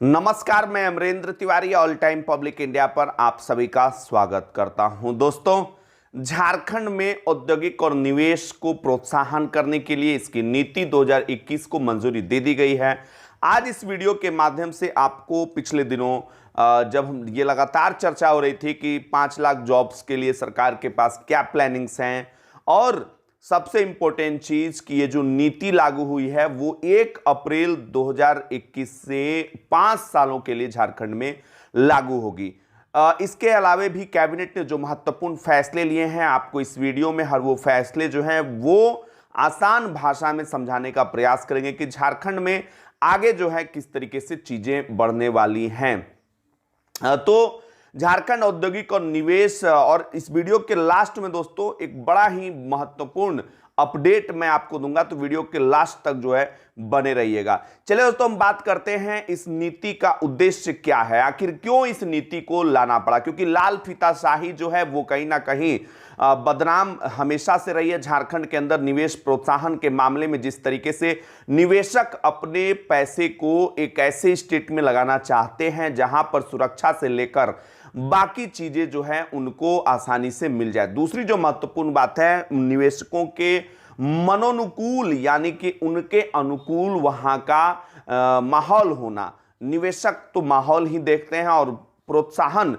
नमस्कार, मैं Amrendra Tiwari all time public India पर आप सभी का स्वागत करता हूं। दोस्तों, झारखंड में औद्योगिक और निवेश को प्रोत्साहन करने के लिए इसकी नीति 2021 को मंजूरी दे दी गई है। आज इस वीडियो के माध्यम से आपको पिछले दिनों जब ये लगातार चर्चा हो रही थी कि 5 लाख जॉब्स के लिए सरकार के पास क्या प्लानिंग्स हैं, और सबसे इंपॉर्टेंट चीज कि ये जो नीति लागू हुई है वो 1 अप्रैल 2021 से 5 सालों के लिए झारखंड में लागू होगी। इसके अलावे भी कैबिनेट ने जो महत्वपूर्ण फैसले लिए हैं, आपको इस वीडियो में हर वो फैसले जो हैं वो आसान भाषा में समझाने का प्रयास करेंगे कि झारखंड में आगे जो है किस तरीके से चीजें बढ़ने वाली हैं। तो झारखंड औद्योगिक और निवेश, और इस वीडियो के लास्ट में दोस्तों एक बड़ा ही महत्वपूर्ण अपडेट मैं आपको दूंगा, तो वीडियो के लास्ट तक जो है बने रहिएगा। चलिए दोस्तों, हम बात करते हैं इस नीति का उद्देश्य क्या है, आखिर क्यों इस नीति को लाना पड़ा। क्योंकि लाल फीताशाही जो है वो कहीं ना कहीं बदनाम हमेशा से रही है झारखंड के अंदर निवेश प्रोत्साहन के मामले में। जिस तरीके से निवेशक अपने पैसे को एक ऐसे स्टेट में लगाना चाहते हैं जहां पर सुरक्षा से लेकर बाकी चीजें जो है उनको आसानी से मिल जाए। दूसरी जो महत्वपूर्ण बात है, निवेशकों के मनोनुकूल यानी कि उनके अनुकूल वहां का माहौल होना। निवेशक तो माहौल ही देखते हैं, और प्रोत्साहन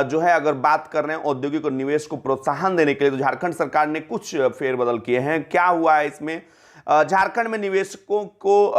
जो है, अगर बात कर रहे हैं औद्योगिक और निवेश को प्रोत्साहन देने के लिए, तो झारखंड सरकार ने कुछ फेरबदल किए हैं। क्या हुआ है इसमें? झारखंड में निवेशकों को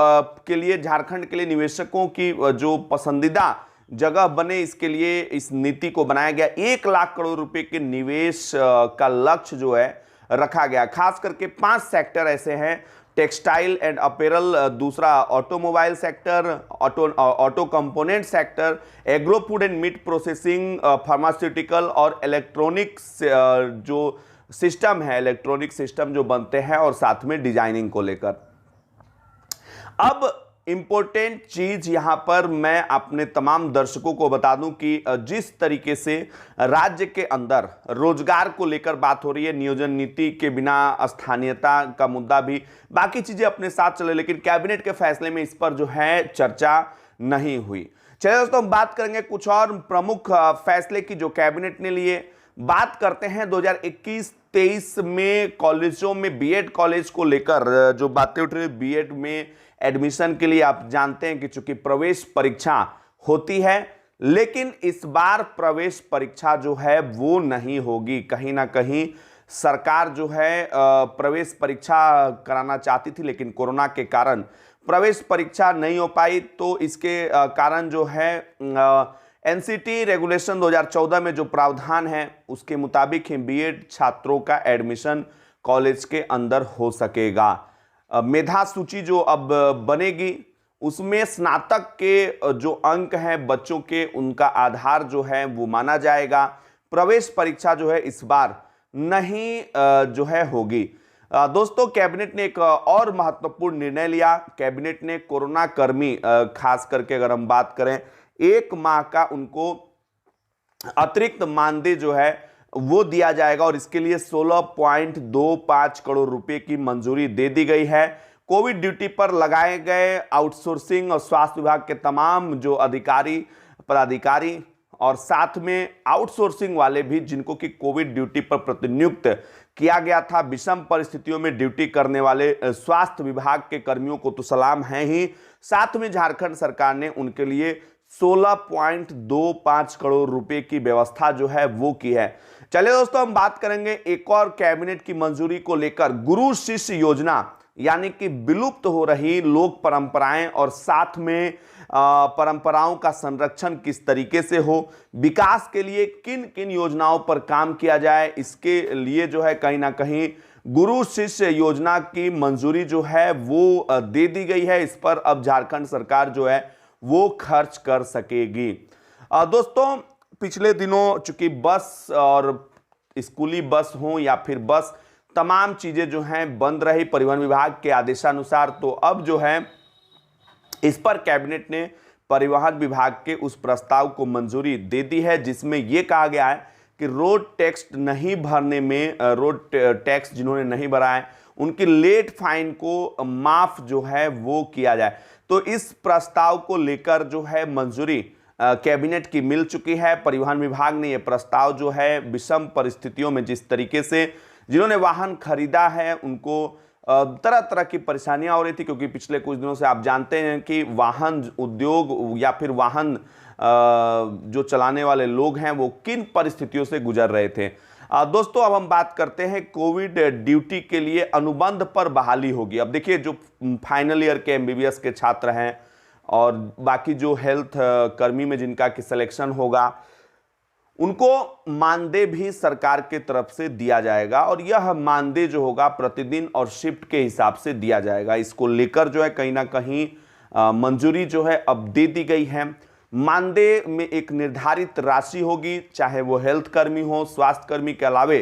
के लिए, झारखंड के लिए निवेशकों की जो पसंदीदा जगह बने, इसके लिए इस नीति को बनाया गया। 1 लाख करोड़ रुपए के निवेश का लक्ष्य जो है रखा गया। खास करके 5 सेक्टर ऐसे हैं: टेक्सटाइल एंड अपैरल, दूसरा automobile sector, auto component sector, agro food and meat processing, pharmaceutical और इलेक्ट्रॉनिक्स जो सिस्टम है, इलेक्ट्रॉनिक सिस्टम जो बनते हैं, और साथ में डिजाइनिंग को लेकर। अब इंपॉर्टेंट चीज यहां पर मैं अपने तमाम दर्शकों को बता दूं कि जिस तरीके से राज्य के अंदर रोजगार को लेकर बात हो रही है, नियोजन नीति के बिना स्थानीयता का मुद्दा भी, बाकी चीजें अपने साथ चले, लेकिन कैबिनेट के फैसले में इस पर जो है चर्चा नहीं हुई। चलिए दोस्तों, हम बात करेंगे कुछ और प्रमुख फैसले की जो कैबिनेट ने लिए। बात करते हैं 2021-23 में कॉलेजों में बीएड कॉलेज को लेकर जो बातें उठ रही, बीएड में एडमिशन के लिए आप जानते हैं कि चूंकि प्रवेश परीक्षा होती है, लेकिन इस बार प्रवेश परीक्षा जो है वो नहीं होगी। कहीं ना कहीं सरकार जो है प्रवेश परीक्षा कराना चाहती थी, लेकिन कोरोना के कारण प्रवेश परीक्षा नहीं हो पाई। तो इसके कारण जो है एनसीटी रेगुलेशन 2014 में जो प्रावधान है उसके मुताबिक ही बीएड छात्रों का एडमिशन कॉलेज के अंदर हो सकेगा। मेधा सूची जो अब बनेगी उसमें स्नातक के जो अंक हैं बच्चों के, उनका आधार जो है वो माना जाएगा। प्रवेश परीक्षा जो है इस बार नहीं जो है होगी। दोस्तों, कैबिनेट ने एक और महत्वपूर्ण निर्णय लिया। कैबिनेट ने कोरोना कर्मी, खास करके अगर हम बात करें, 1 माह का उनको अतिरिक्त मानदेय जो है वो दिया जाएगा, और इसके लिए 16.25 करोड़ रुपए की मंजूरी दे दी गई है। कोविड ड्यूटी पर लगाए गए आउटसोर्सिंग और स्वास्थ्य विभाग के तमाम जो अधिकारी, पदाधिकारी, और साथ में आउटसोर्सिंग वाले भी जिनको कि कोविड ड्यूटी पर प्रतिनियुक्त किया गया था, विषम परिस्थितियों में ड्यूटी करने वाले स्वास्थ्य विभाग के कर्मियों को तो सलाम है ही, साथ में झारखंड सरकार ने उनके लिए 16.25 करोड़ रुपए की व्यवस्था जो है वो की है। चलिए दोस्तों, हम बात करेंगे एक और कैबिनेट की मंजूरी को लेकर, गुरु शिष्य योजना, यानी कि विलुप्त हो रही लोक परंपराएं, और साथ में परंपराओं का संरक्षण किस तरीके से हो, विकास के लिए किन किन योजनाओं पर काम किया जाए, इसके लिए जो है कहीं ना कहीं गुरु शिष्य योजना की मंजूरी जो है वो दे दी गई है। इस पर अब झारखंड सरकार जो है वो खर्च कर सकेगी। दोस्तों, पिछले दिनों चूंकि बस और स्कूली बस हो या फिर बस, तमाम चीजें जो हैं बंद रही परिवहन विभाग के आदेशानुसार, तो अब जो है इस पर कैबिनेट ने परिवहन विभाग के उस प्रस्ताव को मंजूरी दे दी है जिसमें यह कहा गया है कि रोड टैक्स नहीं भरने में, रोड टैक्स जिन्होंने नहीं भरा है उनकी लेट फाइन को माफ जो है वो किया जाए। तो इस प्रस्ताव को लेकर जो है मंजूरी कैबिनेट की मिल चुकी है। परिवहन विभाग ने यह प्रस्ताव जो है विषम परिस्थितियों में, जिस तरीके से जिन्होंने वाहन खरीदा है उनको तरह तरह की परेशानियां हो रही थी, क्योंकि पिछले कुछ दिनों से आप जानते हैं कि वाहन उद्योग या फिर वाहन जो चलाने वाले लोग हैं वो किन परिस्थितियों से गुजर रहे थे। दोस्तों अब हम बात करते हैं कोविड ड्यूटी के लिए अनुबंध पर बहाली होगी। अब देखिए, जो फाइनल ईयर के एमबीबीएस के छात्र हैं और बाकी जो हेल्थ कर्मी में जिनका कि सिलेक्शन होगा, उनको मानदेय भी सरकार के तरफ से दिया जाएगा और यह मानदेय जो होगा प्रतिदिन और शिफ्ट के हिसाब से दिया जाएगा। इसको लेकर जो है कहीं ना कहीं मंजूरी जो है अब दे दी गई है। मानदेय में एक निर्धारित राशि होगी, चाहे वो हेल्थ कर्मी हो, स्वास्थ्य कर्मी के अलावे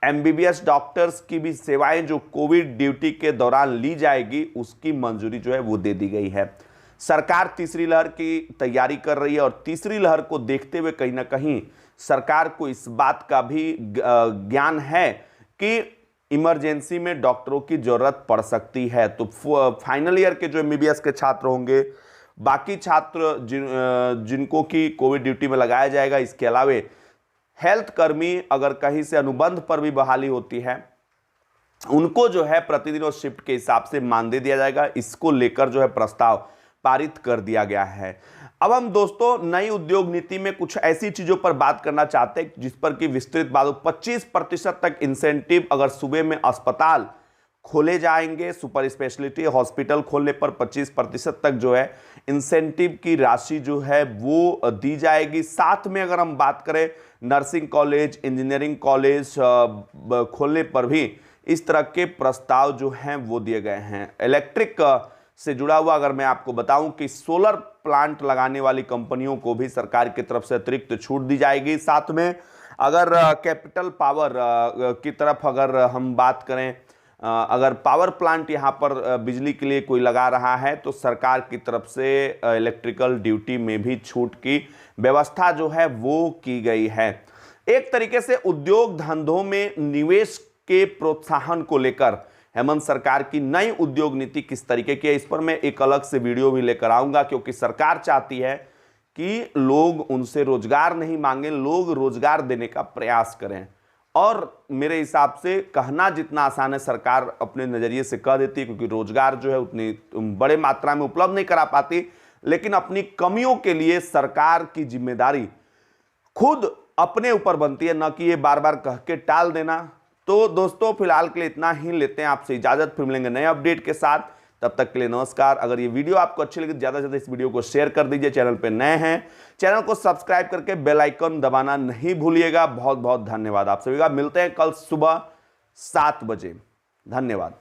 एमबीबीएस डॉक्टर्स की भी सेवाएं जो कोविड ड्यूटी के दौरान ली जाएगी, उसकी मंजूरी जो है वो दे दी गई है। सरकार तीसरी लहर की तैयारी कर रही है और तीसरी लहर को देखते हुए कहीं ना कहीं सरकार को इस बात का भी ज्ञान है कि इमरजेंसी में डॉक्टरों की जरूरत पड़ सकती है। तो फाइनल ईयर के जो एमबीबीएस के छात्र होंगे, बाकी छात्र जिनको कि कोविड ड्यूटी में लगाया जाएगा, इसके अलावे हेल्थ कर्मी अगर कहीं से अनुबंध पर भी बहाली होती है, उनको जो है प्रतिदिन और शिफ्ट के हिसाब से मानदेय दिया जाएगा। इसको लेकर जो है प्रस्ताव पारित कर दिया गया है। अब हम दोस्तों नई उद्योग नीति में कुछ ऐसी चीजों पर बात करना चाहते हैं जिस पर कि विस्तृत बात, 25% तक इंसेंटिव अगर सूबे में अस्पताल खोले जाएंगे, सुपर स्पेशलिटी हॉस्पिटल खोलने पर 25% तक जो है इंसेंटिव की राशि जो है वो दी जाएगी। साथ में अगर हम बात करें नर्सिंग कॉलेज, इंजीनियरिंग कॉलेज खोलने पर भी इस तरह के प्रस्ताव जो हैं वो दिए गए हैं। इलेक्ट्रिक से जुड़ा हुआ अगर मैं आपको बताऊं कि सोलर प्लांट लगाने वाली कंपनियों को भी सरकार की तरफ से अतिरिक्त छूट दी जाएगी। साथ में अगर कैपिटल पावर की तरफ अगर हम बात करें, अगर पावर प्लांट यहाँ पर बिजली के लिए कोई लगा रहा है तो सरकार की तरफ से इलेक्ट्रिकल ड्यूटी में भी छूट की व्यवस्था जो है वो की गई है। एक तरीके से उद्योग धंधों में निवेश के प्रोत्साहन को लेकर हेमंत सरकार की नई उद्योग नीति किस तरीके की है, इस पर मैं एक अलग से वीडियो भी लेकर आऊंगा, क्योंकि सरकार चाहती है कि लोग उनसे रोजगार नहीं मांगे, लोग रोजगार देने का प्रयास करें। और मेरे हिसाब से कहना जितना आसान है सरकार अपने नजरिए से कह देती है, क्योंकि रोजगार जो है उतनी बड़े मात्रा में उपलब्ध नहीं करा पाती, लेकिन अपनी कमियों के लिए सरकार की जिम्मेदारी खुद अपने ऊपर बनती है, न कि ये बार बार कह के टाल देना। तो दोस्तों फिलहाल के लिए इतना ही, लेते हैं आपसे इजाजत, फिर मिलेंगे नए अपडेट के साथ। तब तक के लिए नमस्कार। अगर ये वीडियो आपको अच्छी लगी तो ज्यादा से ज्यादा इस वीडियो को शेयर कर दीजिए। चैनल पे नए हैं, चैनल को सब्सक्राइब करके बेल आइकन दबाना नहीं भूलिएगा। बहुत बहुत धन्यवाद आप सभी का। मिलते हैं कल सुबह 7 बजे। धन्यवाद।